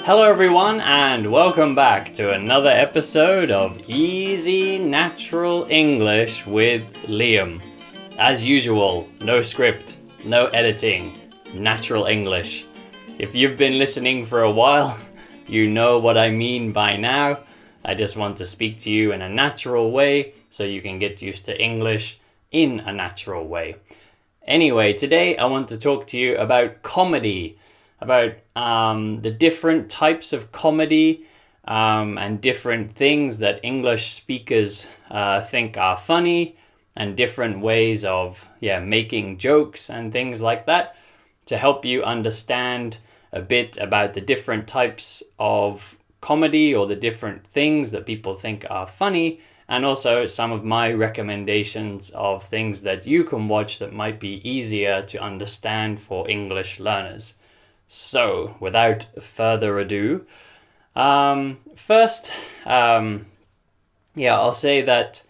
Hello, everyone, and welcome back to another episode of Easy Natural English with Liam. As usual, no script, no editing, natural English. If you've been listening for a while, you know what I mean by now. I just want to speak to you in a natural way so you can get used to English in a natural way. Anyway, today I want to talk to you about comedy. About the different types of comedy and different things that English speakers think are funny and different ways of making jokes and things like that to help you understand a bit about the different types of comedy or the different things that people think are funny, and also some of my recommendations of things that you can watch that might be easier to understand for English learners. So, without further ado, first, I'll say that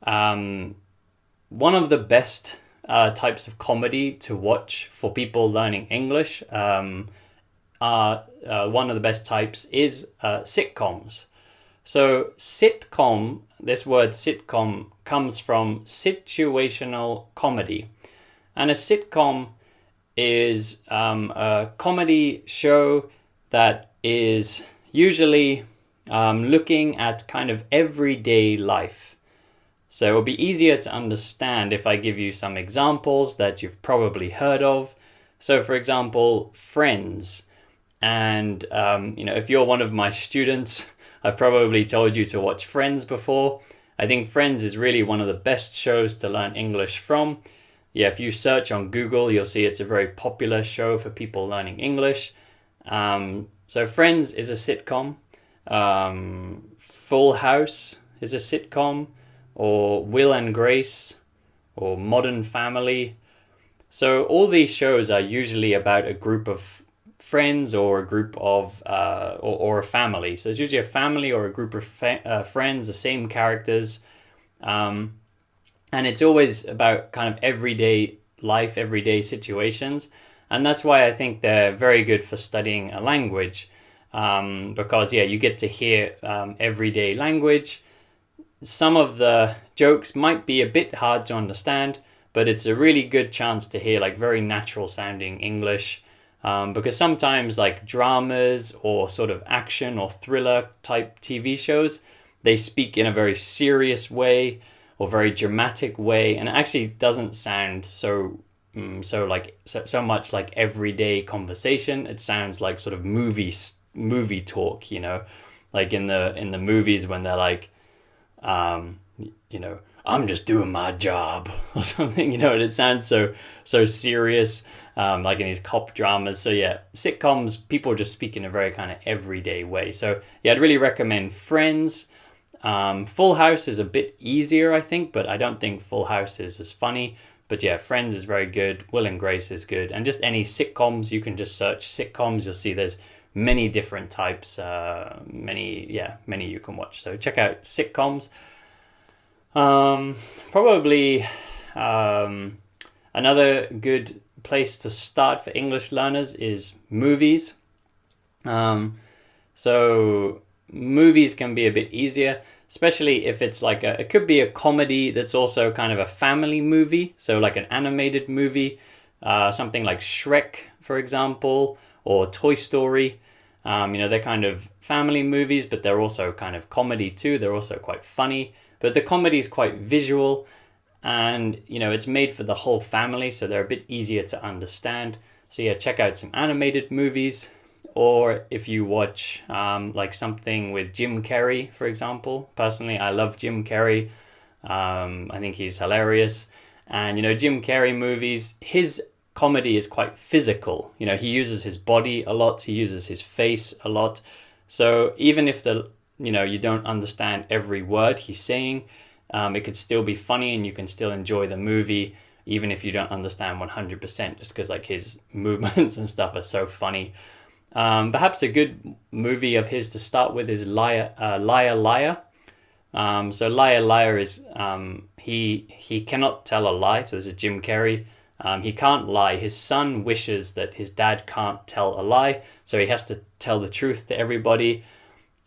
one of the best types of comedy to watch for people learning English one of the best types is sitcoms. So, sitcom, this word sitcom comes from situational comedy. And a sitcom is a comedy show that is usually looking at kind of everyday life. So it'll be easier to understand if I give you some examples that you've probably heard of. So for example, Friends. And if you're one of my students, I've probably told you to watch Friends before. I think Friends is really one of the best shows to learn English from. Yeah, if you search on Google, you'll see it's a very popular show for people learning English. So Friends is a sitcom. Full House is a sitcom. Or Will and Grace. Or Modern Family. So all these shows are usually about a group of friends or a group of, or a family. So it's usually a family or a group of friends, the same characters. And it's always about kind of everyday life, everyday situations. And that's why I think they're very good for studying a language. Because, you get to hear everyday language. Some of the jokes might be a bit hard to understand, but it's a really good chance to hear like very natural sounding English. Because sometimes like dramas or sort of action or thriller type TV shows, they speak in a very serious way or very dramatic way, and it actually doesn't sound so much like everyday conversation. It sounds like sort of movie talk, like in the movies when they're like, I'm just doing my job or something, and it sounds so serious, like in these cop dramas. So sitcoms, people just speak in a very kind of everyday way. So I'd really recommend Friends. Full House is a bit easier, I think, but I don't think Full House is as funny. But Friends is very good. Will and Grace is good. And just any sitcoms, you can just search sitcoms. You'll see there's many different types, many you can watch. So check out sitcoms. Probably another good place to start for English learners is movies. So movies can be a bit easier, especially if it's like it could be a comedy that's also kind of a family movie. So like an animated movie, something like Shrek, for example, or Toy Story. They're kind of family movies, but they're also kind of comedy too. They're also quite funny, but the comedy is quite visual, and it's made for the whole family, so they're a bit easier to understand. So check out some animated movies. Or if you watch like something with Jim Carrey, for example. Personally, I love Jim Carrey. I think he's hilarious. And, Jim Carrey movies, his comedy is quite physical. He uses his body a lot. He uses his face a lot. So even if you don't understand every word he's saying, it could still be funny and you can still enjoy the movie, even if you don't understand 100%, just because like his movements and stuff are so funny. Perhaps a good movie of his to start with is Liar Liar. So Liar Liar is he cannot tell a lie. So this is Jim Carrey. He can't lie. His son wishes that his dad can't tell a lie, so he has to tell the truth to everybody.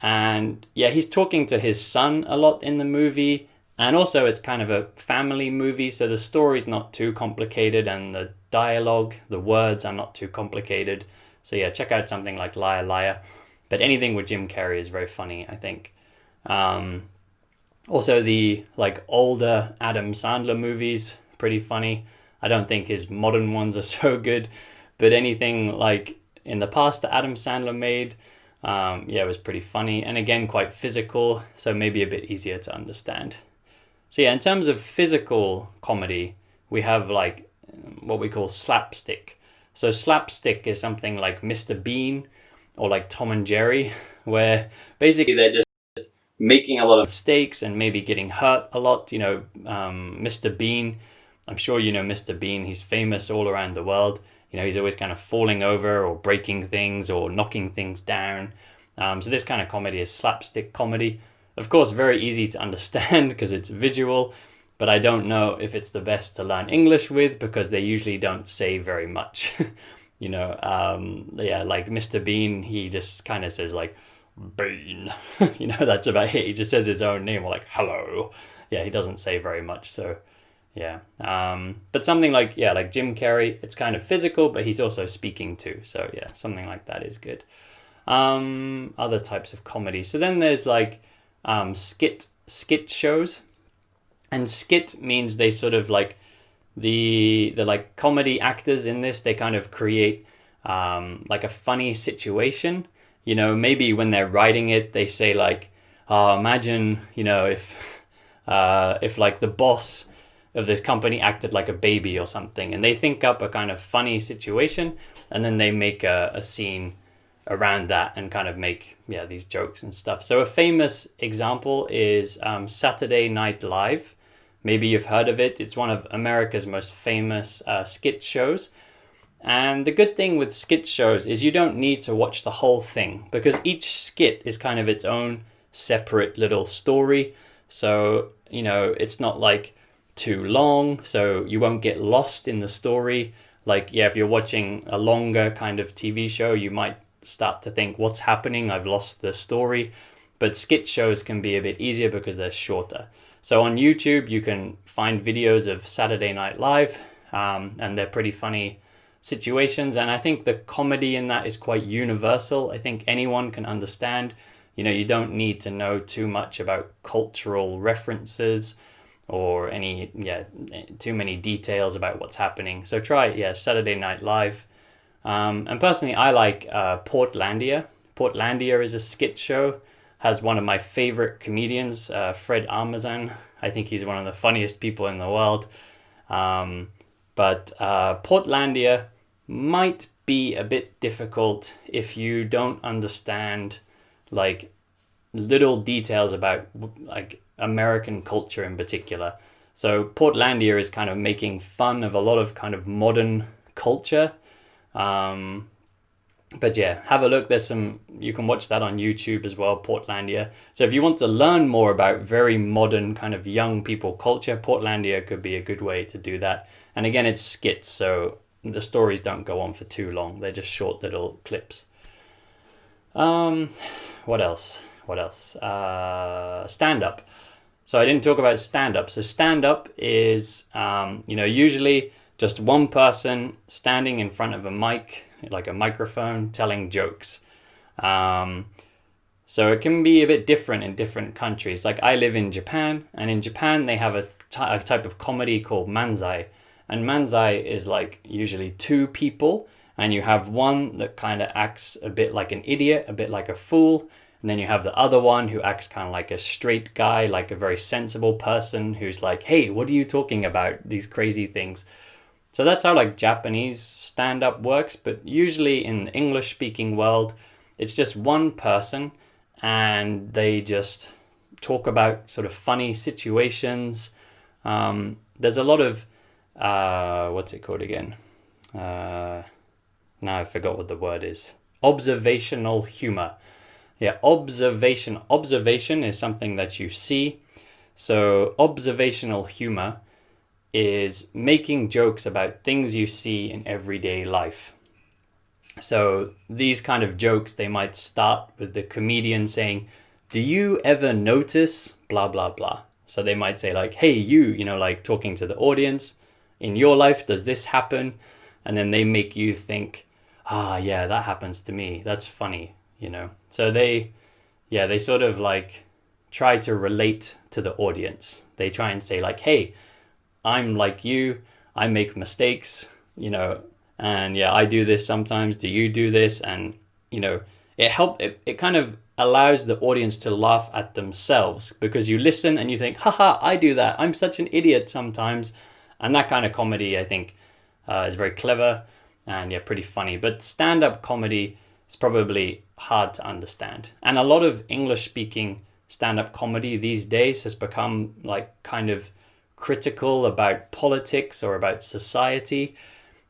And yeah, he's talking to his son a lot in the movie. And also, it's kind of a family movie, so the story's not too complicated, and the dialogue, the words are not too complicated. So yeah, check out something like Liar Liar. But anything with Jim Carrey is very funny, I think. Um, Also, the like older Adam Sandler movies, pretty funny. I don't think his modern ones are so good, but anything like in the past that Adam Sandler made, yeah, it was pretty funny, and again quite physical, so maybe a bit easier to understand. So yeah, in terms of physical comedy, we have like what we call slapstick. So slapstick is something like Mr. Bean or like Tom and Jerry, where basically they're just making a lot of mistakes and maybe getting hurt a lot. Mr. Bean, I'm sure you know Mr. Bean. He's famous all around the world. He's always kind of falling over or breaking things or knocking things down. So this kind of comedy is slapstick comedy. Of course, very easy to understand because it's visual, but I don't know if it's the best to learn English with because they usually don't say very much. Yeah, like Mr. Bean, he just kind of says like, Bean. That's about it. He just says his own name or like, hello. Yeah, he doesn't say very much. So yeah. But something like, yeah, like Jim Carrey, it's kind of physical, but he's also speaking too. So yeah, something like that is good. Other types of comedy. So then there's like skit shows. And skit means they sort of like the like comedy actors in this, they kind of create like a funny situation. Maybe when they're writing it, they say like, oh, imagine, if like the boss of this company acted like a baby or something, and they think up a kind of funny situation, and then they make a scene around that and kind of make, yeah, these jokes and stuff. So a famous example is Saturday Night Live. Maybe you've heard of it. It's one of America's most famous skit shows. And the good thing with skit shows is you don't need to watch the whole thing because each skit is kind of its own separate little story. So, it's not like too long, so you won't get lost in the story. Like, yeah, if you're watching a longer kind of TV show, you might start to think, what's happening? I've lost the story. But skit shows can be a bit easier because they're shorter. So on YouTube, you can find videos of Saturday Night Live, and they're pretty funny situations, and I think the comedy in that is quite universal. I think anyone can understand. You don't need to know too much about cultural references or too many details about what's happening. So try Saturday Night Live. And personally, I like Portlandia. Portlandia is a skit show, has one of my favorite comedians, Fred Armisen. I think he's one of the funniest people in the world. But Portlandia might be a bit difficult if you don't understand like little details about like American culture in particular. So Portlandia is kind of making fun of a lot of kind of modern culture. But yeah, have a look. You can watch that on YouTube as well, Portlandia. So if you want to learn more about very modern kind of young people culture, Portlandia could be a good way to do that. And again, it's skits, so the stories don't go on for too long. They're just short little clips. What else? Stand-up. So I didn't talk about stand-up. So stand-up is, usually just one person standing in front of a mic, like a microphone, telling jokes. So it can be a bit different in different countries. Like I live in Japan, and in Japan they have a type of comedy called manzai. And manzai is like usually two people, and you have one that kind of acts a bit like an idiot, a bit like a fool. And then you have the other one who acts kind of like a straight guy, like a very sensible person who's like, hey, what are you talking about? These crazy things. So that's how like Japanese stand-up works. But usually in the English-speaking world, it's just one person and they just talk about sort of funny situations. There's a lot of what's it called again? Now I forgot what the word is. Observational humor. Yeah, observation. Observation is something that you see. So observational humor is making jokes about things you see in everyday life. So these kind of jokes, they might start with the comedian saying, "Do you ever notice blah, blah, blah?" So they might say like, "Hey, you know, like talking to the audience, in your life, does this happen?" And then they make you think, yeah, that happens to me. That's funny, you know. So they sort of like try to relate to the audience. They try and say like, "Hey, I'm like you. I make mistakes, you know, and yeah, I do this sometimes. Do you do this?" And, you know, it kind of allows the audience to laugh at themselves, because you listen and you think, haha, I do that. I'm such an idiot sometimes. And that kind of comedy, I think, is very clever and yeah, pretty funny. But stand-up comedy is probably hard to understand. And a lot of English-speaking stand-up comedy these days has become like kind of critical about politics or about society.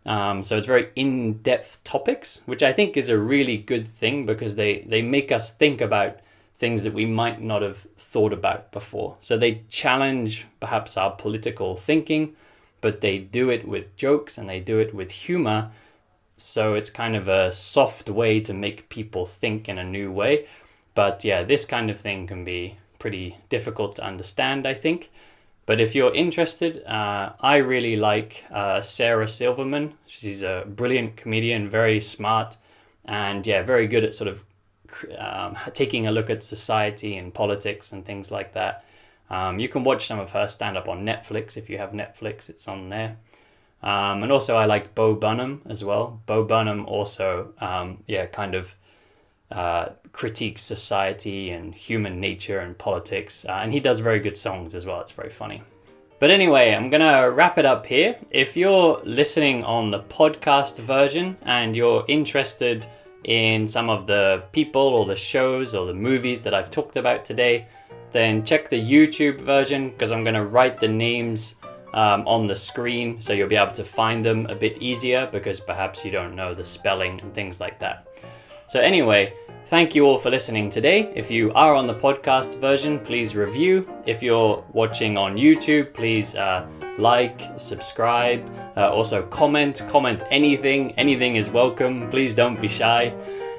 So it's very in-depth topics, which I think is a really good thing, because they make us think about things that we might not have thought about before. So they challenge perhaps our political thinking, but they do it with jokes and they do it with humor. So it's kind of a soft way to make people think in a new way. But yeah, this kind of thing can be pretty difficult to understand, I think. But if you're interested, I really like Sarah Silverman. She's a brilliant comedian, very smart, and yeah, very good at sort of taking a look at society and politics and things like that. You can watch some of her stand-up on Netflix. If you have Netflix, it's on there. And also I like Bo Burnham as well. Bo Burnham also, kind of critiques society and human nature and politics. And he does very good songs as well. It's very funny. But anyway, I'm going to wrap it up here. If you're listening on the podcast version and you're interested in some of the people or the shows or the movies that I've talked about today, then check the YouTube version, because I'm going to write the names on the screen, so you'll be able to find them a bit easier, because perhaps you don't know the spelling and things like that. So anyway, thank you all for listening today. If you are on the podcast version, please review. If you're watching on YouTube, please like, subscribe, also comment anything. Anything is welcome. Please don't be shy.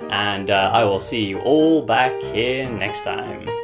And I will see you all back here next time.